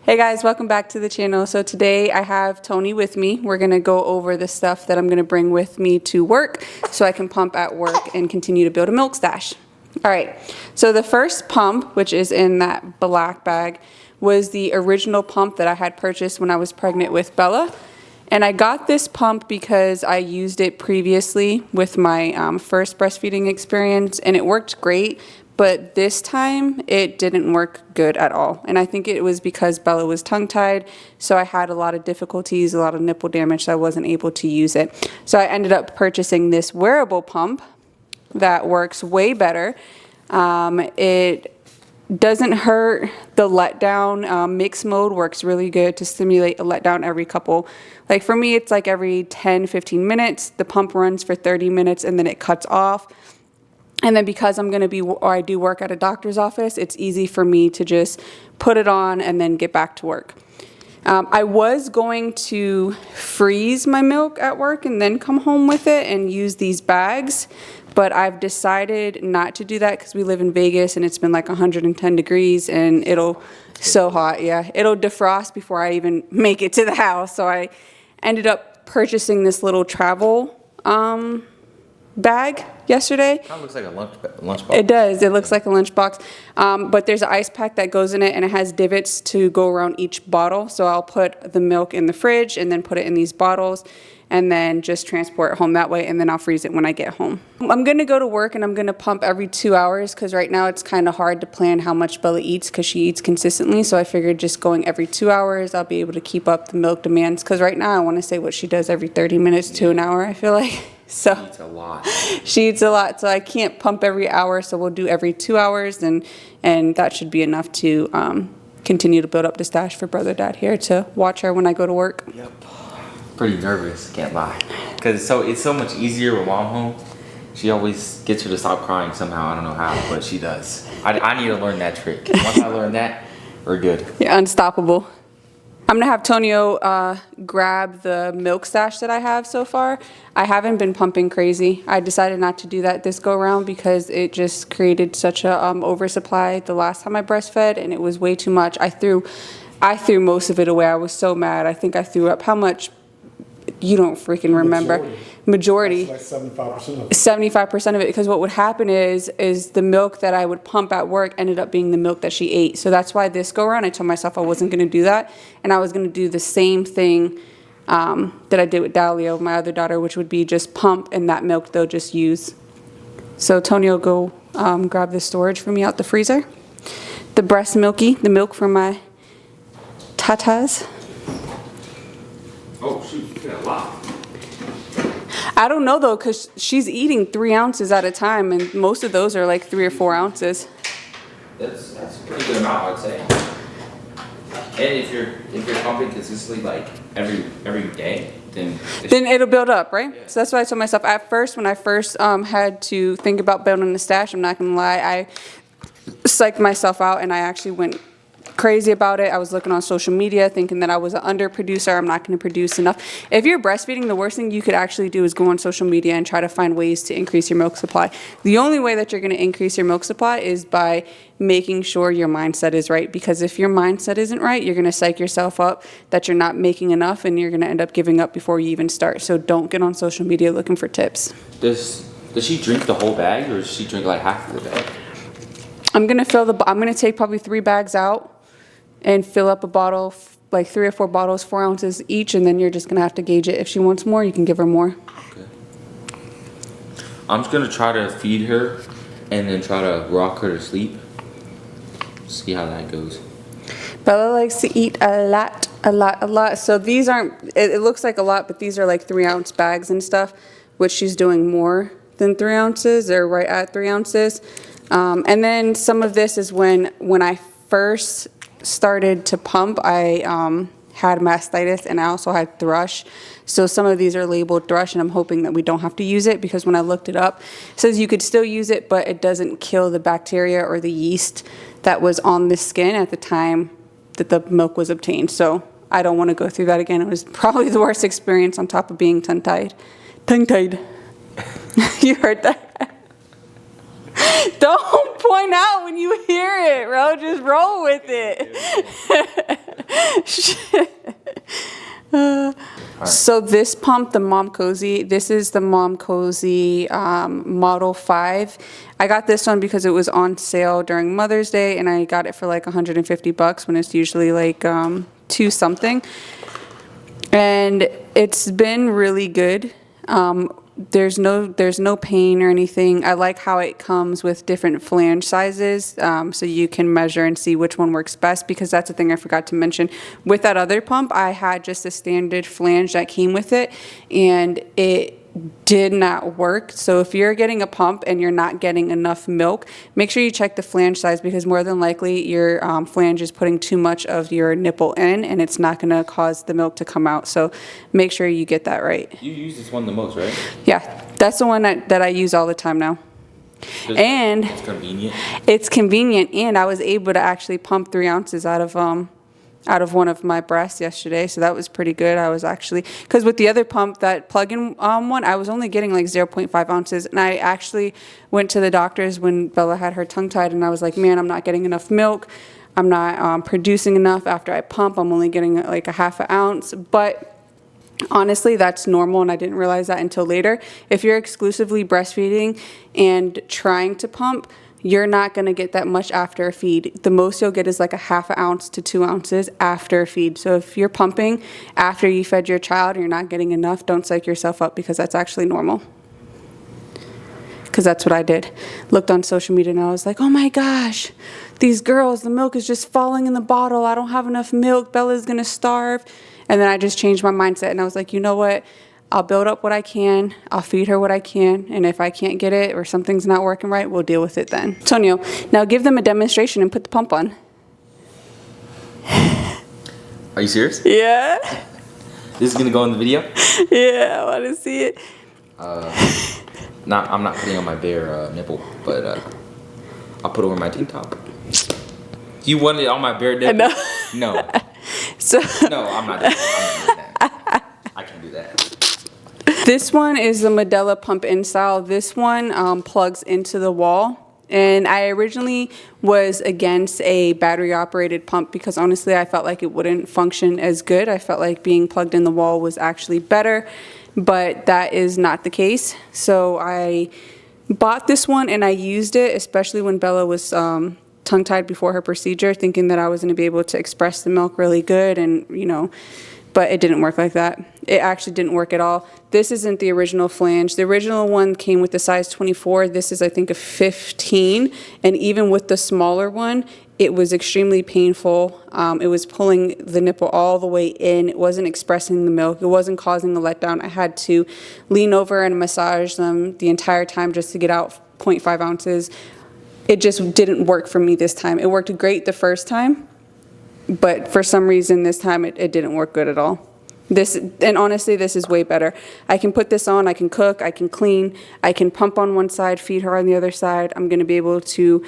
Hey guys, welcome back to the channel. So today I have Tony with me. We're gonna go over the stuff that I'm gonna bring with me to work so I can pump at work and continue to build a milk stash. All right, so the first pump, which is in that black bag, was the original pump that I had purchased when I was pregnant with Bella. And I got this pump because I used it previously with my first breastfeeding experience and it worked great. But this time it didn't work good at all. And I think it was because Bella was tongue-tied, so I had a lot of difficulties, a lot of nipple damage, so I wasn't able to use it. So I ended up purchasing this wearable pump that works way better. It doesn't hurt the letdown. Mixed mode works really good to stimulate a letdown every couple. Like for me, it's like every 10-15 minutes. The pump runs for 30 minutes and then it cuts off. And then because I'm going to be, or I do work at a doctor's office, it's easy for me to just put it on and then get back to work. I was going to freeze my milk at work and then come home with it and use these bags, but I've decided not to do that because we live in Vegas and it's been like 110 degrees and it'll, so hot, yeah, it'll defrost before I even make it to the house. So I ended up purchasing this little travel bag yesterday. Kind of looks like a lunchbox. It does. It looks like a lunchbox. But there's an ice pack that goes in it, and it has divots to go around each bottle. So I'll put the milk in the fridge and then put it in these bottles and then just transport it home that way, and then I'll freeze it when I get home. I'm going to go to work and I'm going to pump every 2 hours because right now it's kind of hard to plan how much Bella eats because she eats consistently. So I figured just going every 2 hours, I'll be able to keep up the milk demands because right now I want to say what she does every 30 minutes to an hour, I feel like. So she eats a lot. She eats a lot, so I can't pump every hour, so we'll do every 2 hours, and that should be enough to continue to build up the stash for brother dad here to watch her when I go to work. Yep. Pretty nervous, can't lie. Because it's so much easier with mom home. She always gets her to stop crying somehow. I don't know how, but she does. I need to learn that trick. Once I learn that, we're good. Yeah, unstoppable. I'm gonna have Tonio grab the milk stash that I have so far. I haven't been pumping crazy. I decided not to do that this go around because it just created such a oversupply the last time I breastfed and it was way too much. I threw most of it away. I was so mad. I think I threw up how much? You don't freaking remember. Majority. That's like 75% of it. 75% of it, because what would happen is the milk that I would pump at work ended up being the milk that she ate. So that's why this go around I told myself I wasn't going to do that, and I was going to do the same thing that I did with Dalio, my other daughter, which would be just pump and that milk they'll just use. So Tony will go grab the storage for me out the freezer. The breast milky, the milk from my tatas. Oh shoot, you got a lot. I don't know though, because she's eating 3 ounces at a time, and most of those are like 3 or 4 ounces. That's a pretty good amount, I'd say. And if you're pumping consistently like every day, then it'll build up, right? Yeah. So that's why I told myself at first, when I first had to think about building the stash, I'm not gonna lie, I psyched myself out and I actually went crazy about it. I was looking on social media thinking that I was an underproducer. I'm not going to produce enough. If you're breastfeeding, the worst thing you could actually do is go on social media and try to find ways to increase your milk supply. The only way that you're going to increase your milk supply is by making sure your mindset is right, because if your mindset isn't right, you're going to psych yourself up that you're not making enough and you're going to end up giving up before you even start. So don't get on social media looking for tips. Does she drink the whole bag, or does she drink like half of the bag? I'm going to take probably 3 bags out and fill up a bottle, like 3 or 4 bottles, 4 ounces each, and then you're just gonna have to gauge it. If she wants more, you can give her more. Okay. I'm just gonna try to feed her and then try to rock her to sleep. See how that goes. Bella likes to eat a lot. So these aren't, it looks like a lot, but these are like 3 ounce bags and stuff, which she's doing more than 3 ounces. They're right at 3 ounces. And then some of this is when I first started to pump, I had mastitis and I also had thrush. So some of these are labeled thrush, and I'm hoping that we don't have to use it, because when I looked it up, it says you could still use it, but it doesn't kill the bacteria or the yeast that was on the skin at the time that the milk was obtained. So I don't want to go through that again. It was probably the worst experience on top of being tongue-tied. Tongue-tied. You heard that? Don't point out when you hear it, bro. Just roll with it. So this pump, the Momcozy, this is the Momcozy Model 5. I got this one because it was on sale during Mother's Day, and I got it for like $150 when it's usually like $2 something. And it's been really good. There's no pain or anything. I like how it comes with different flange sizes, so you can measure and see which one works best, because that's the thing I forgot to mention. With that other pump, I had just a standard flange that came with it, and it did not work. So if you're getting a pump and you're not getting enough milk, make sure you check the flange size, because more than likely your flange is putting too much of your nipple in, and it's not going to cause the milk to come out. So make sure you get that right. You use this one the most, right? Yeah, that's the one that I use all the time now. And it's convenient. It's convenient, and I was able to actually pump 3 ounces out of one of my breasts yesterday, so that was pretty good. I was actually, because with the other pump, that plug-in one, I was only getting like 0.5 ounces, and I actually went to the doctors when Bella had her tongue tied, and I was like, man, I'm not getting enough milk. I'm not producing enough after I pump. I'm only getting like a half an ounce, but honestly, that's normal, and I didn't realize that until later. If you're exclusively breastfeeding and trying to pump, you're not going to get that much after a feed. The most you'll get is like a half an ounce to 2 ounces after a feed. So if you're pumping after you fed your child and you're not getting enough, don't psych yourself up, because that's actually normal. Because that's what I did. Looked on social media and I was like, oh my gosh, these girls, the milk is just falling in the bottle. I don't have enough milk. Bella's going to starve. And then I just changed my mindset, and I was like, you know what? I'll build up what I can. I'll feed her what I can. And if I can't get it or something's not working right, we'll deal with it then. Tonio, now give them a demonstration and put the pump on. Are you serious? Yeah. This is going to go in the video? Yeah, I want to see it. I'm not putting on my bare nipple, but I'll put it over my tank top. You want it on my bare nipple? No. So No, I'm not doing that. I can't do that. This one is the Medela pump-in style. This one plugs into the wall. And I originally was against a battery-operated pump because honestly I felt like it wouldn't function as good. I felt like being plugged in the wall was actually better, but that is not the case. So I bought this one and I used it, especially when Bella was tongue-tied before her procedure, thinking that I was going to be able to express the milk really good, and but it didn't work like that. It actually didn't work at all. This isn't the original flange. The original one came with the size 24. This is, I think, a 15. And even with the smaller one, it was extremely painful. It was pulling the nipple all the way in. It wasn't expressing the milk. It wasn't causing a letdown. I had to lean over and massage them the entire time just to get out 0.5 ounces. It just didn't work for me this time. It worked great the first time, but for some reason this time it didn't work good at all. And honestly, this is way better. I can put this on, I can cook, I can clean, I can pump on one side, feed her on the other side. I'm gonna be able to,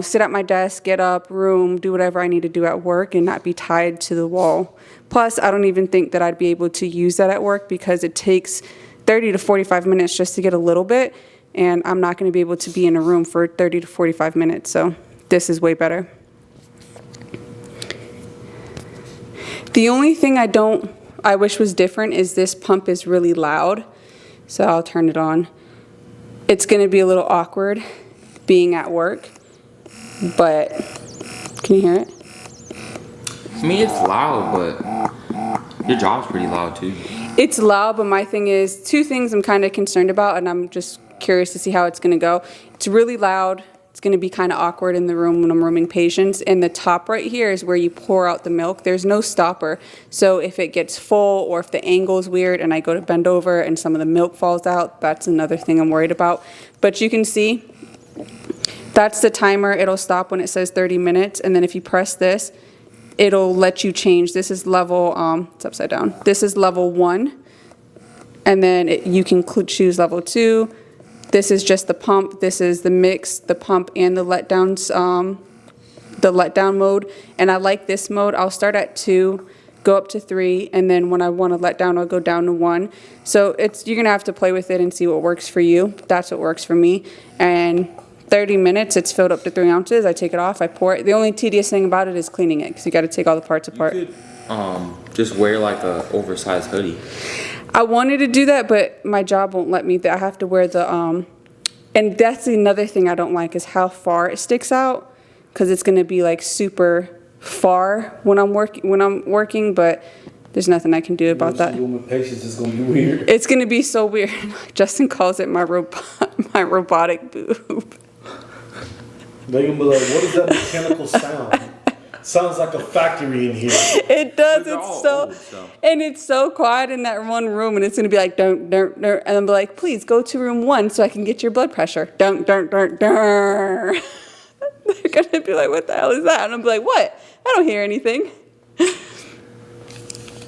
sit at my desk, get up, room, do whatever I need to do at work and not be tied to the wall. Plus, I don't even think that I'd be able to use that at work because it takes 30 to 45 minutes just to get a little bit, and I'm not gonna be able to be in a room for 30 to 45 minutes, so this is way better. The only thing I wish was different is this pump is really loud, so I'll turn it on. It's going to be a little awkward being at work, but can you hear it? I mean, it's loud, but your job's pretty loud too. It's loud, but my thing is, 2 things I'm kind of concerned about, and I'm just curious to see how it's going to go. It's really loud. It's going to be kind of awkward in the room when I'm rooming patients. And the top right here is where you pour out the milk. There's no stopper. So if it gets full or if the angle is weird and I go to bend over and some of the milk falls out, that's another thing I'm worried about. But you can see that's the timer. It'll stop when it says 30 minutes. And then if you press this, it'll let you change. This is level, it's upside down. This is level 1. And then you can choose level 2. This is just the pump. This is the mix, the pump, and the letdowns, the letdown mode. And I like this mode. I'll start at 2, go up to 3, and then when I want to let down, I'll go down to 1. So you're gonna have to play with it and see what works for you. That's what works for me. And 30 minutes, it's filled up to 3 ounces. I take it off, I pour it. The only tedious thing about it is cleaning it because you got to take all the parts apart. just wear like a oversized hoodie. I wanted to do that, but my job won't let me. I have to wear the, and that's another thing I don't like is how far it sticks out, because it's gonna be like super far when I'm working, but there's nothing I can do about that. Human patience is gonna be weird. It's gonna be so weird. Justin calls it my robotic boob. They're gonna be like, what is that mechanical sound? Sounds like a factory in here. It does. They're It's all so, old, so. and it's so quiet in that one room, and it's gonna be like, don't, and I'm like, please go to room 1 so I can get your blood pressure. Don't. They're gonna be like, what the hell is that? And I'm like, what? I don't hear anything.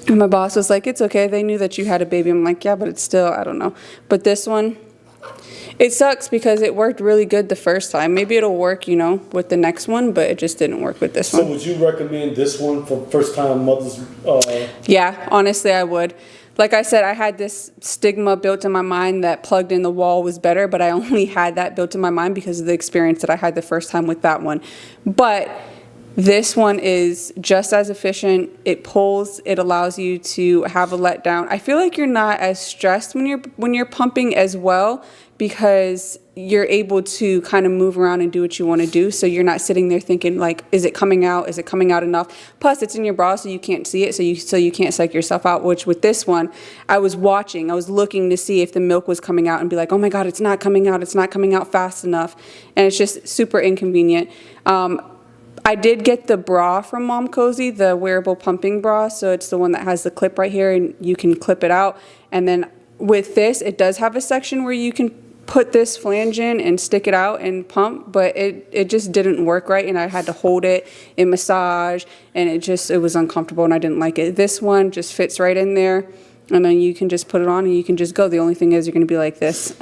And my boss was like, it's okay. They knew that you had a baby. I'm like, yeah, but it's still, I don't know. But this one, it sucks because it worked really good the first time. Maybe it'll work, with the next one, but it just didn't work with this So one. would you recommend this one for first time mothers? Yeah, honestly, I would. Like I said, I had this stigma built in my mind that plugged in the wall was better, but I only had that built in my mind because of the experience that I had the first time with that one. But this one is just as efficient. It pulls. It allows you to have a letdown. I feel like you're not as stressed when you're pumping as well, because you're able to kind of move around and do what you want to do. So you're not sitting there thinking like, is it coming out? Is it coming out enough? Plus it's in your bra, so you can't see it. So you can't psych yourself out, which with this one, I was looking to see if the milk was coming out and be like, oh my God, it's not coming out. It's not coming out fast enough. And it's just super inconvenient. I did get the bra from Momcozy, the wearable pumping bra. So it's the one that has the clip right here and you can clip it out. And then with this, it does have a section where you can put this flange in and stick it out and pump, but it just didn't work right, and I had to hold it and massage, and it was uncomfortable and I didn't like it. This one just fits right in there, and then you can just put it on and you can just go. The only thing is you're going to be like this.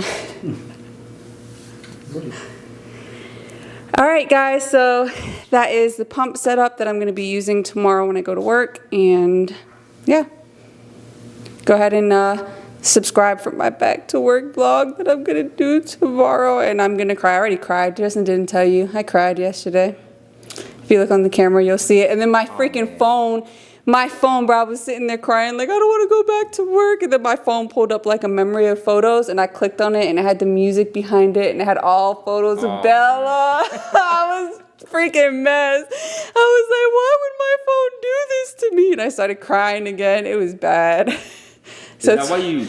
All right, guys, so that is the pump setup that I'm going to be using tomorrow when I go to work, and yeah, go ahead and subscribe for my back to work vlog that I'm gonna do tomorrow, and I'm gonna cry. I already cried. Justin didn't tell you. I cried yesterday. If you look on the camera, you'll see it. And then my freaking phone, bro, I was sitting there crying like, I don't want to go back to work. And then my phone pulled up like a memory of photos, and I clicked on it, and it had the music behind it, and it had all photos of Bella. I was freaking mess. I was like, why would my phone do this to me? And I started crying again. It was bad. So is that why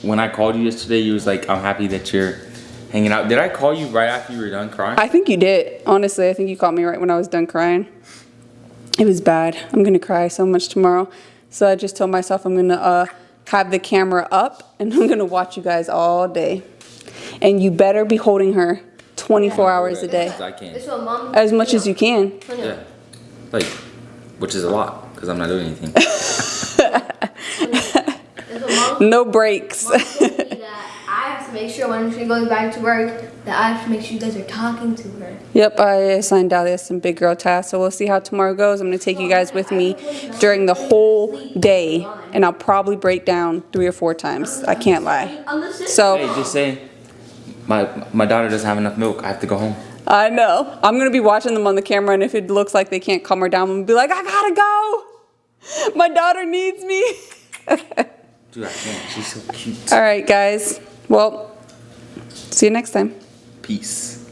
when I called you yesterday, you was like, I'm happy that you're hanging out. Did I call you right after you were done crying? I think you did. Honestly, I think you called me right when I was done crying. It was bad. I'm going to cry so much tomorrow. So I just told myself I'm going to have the camera up, and I'm going to watch you guys all day. And you better be holding her 24 hours a day. I can. As much as you can. Yeah. Like, which is a lot, because I'm not doing anything. No breaks. I have to make sure when she goes back to work that I have to make sure you guys are talking to her. Yep, I assigned Dahlia some big girl tasks, so we'll see how tomorrow goes. I'm going to take you guys with me during the whole day, and I'll probably break down 3 or 4 times. I can't lie. So Hey, just say, my daughter doesn't have enough milk. I have to go home. I know. I'm going to be watching them on the camera, and if it looks like they can't calm her down, I'm going to be like, I got to go. My daughter needs me. Dude, I can't. She's so cute. All right, guys. Well, see you next time. Peace.